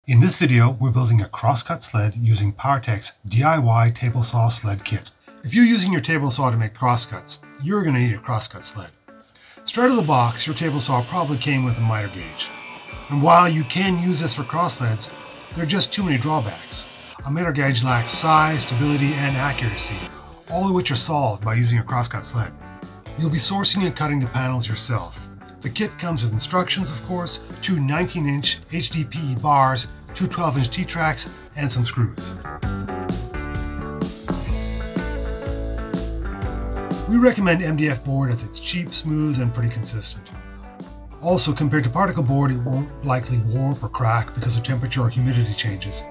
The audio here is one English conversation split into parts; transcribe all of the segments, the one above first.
In this video, we're building a crosscut sled using Powertec's DIY table saw sled kit. If you're using your table saw to make crosscuts, you're going to need a crosscut sled. Straight out of the box, your table saw probably came with a miter gauge. And while you can use this for cross sleds, there are just too many drawbacks. A miter gauge lacks size, stability, and accuracy, all of which are solved by using a crosscut sled. You'll be sourcing and cutting the panels yourself. The kit comes with instructions, of course, 2 19-inch HDPE bars, 2 12-inch T-tracks, and some screws. We recommend MDF board as it's cheap, smooth, and pretty consistent. Also, compared to particle board, it won't likely warp or crack because of temperature or humidity changes.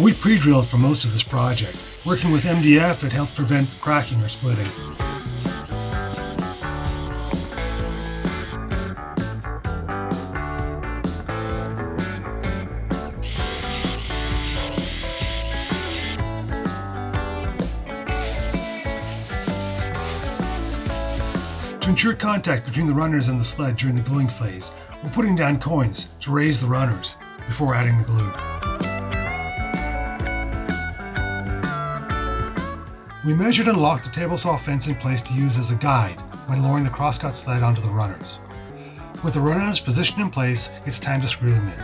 We pre-drilled for most of this project. Working with MDF, it helps prevent cracking or splitting. To ensure contact between the runners and the sled during the gluing phase, we're putting down coins to raise the runners before adding the glue. We measured and locked the table saw fence in place to use as a guide when lowering the crosscut sled onto the runners. With the runners positioned in place, it's time to screw them in.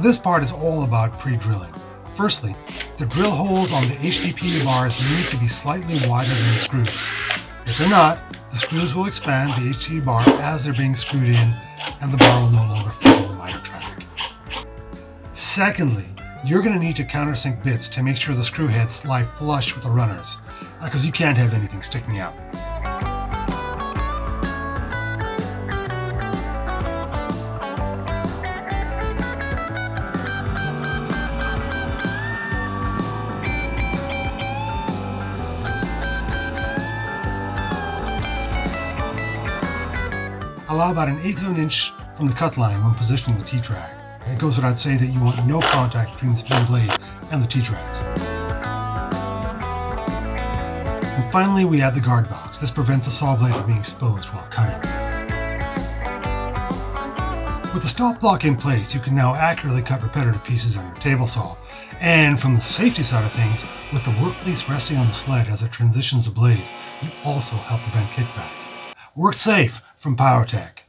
This part is all about pre-drilling. Firstly, the drill holes on the HDPE bars need to be slightly wider than the screws. If they're not, the screws will expand the HDPE bar as they're being screwed in, and the bar will no longer fit in the miter track. Secondly, you're going to need to countersink bits to make sure the screw heads lie flush with the runners, because you can't have anything sticking out. Allow about 1/8 of an inch from the cut line when positioning the T-track. It goes without saying that you want no contact between the spinning blade and the T-tracks. And finally, we add the guard box. This prevents the saw blade from being exposed while cutting. With the stop block in place, you can now accurately cut repetitive pieces on your table saw. And from the safety side of things, with the workpiece resting on the sled as it transitions the blade, you also help prevent kickback. Work safe from Powertec.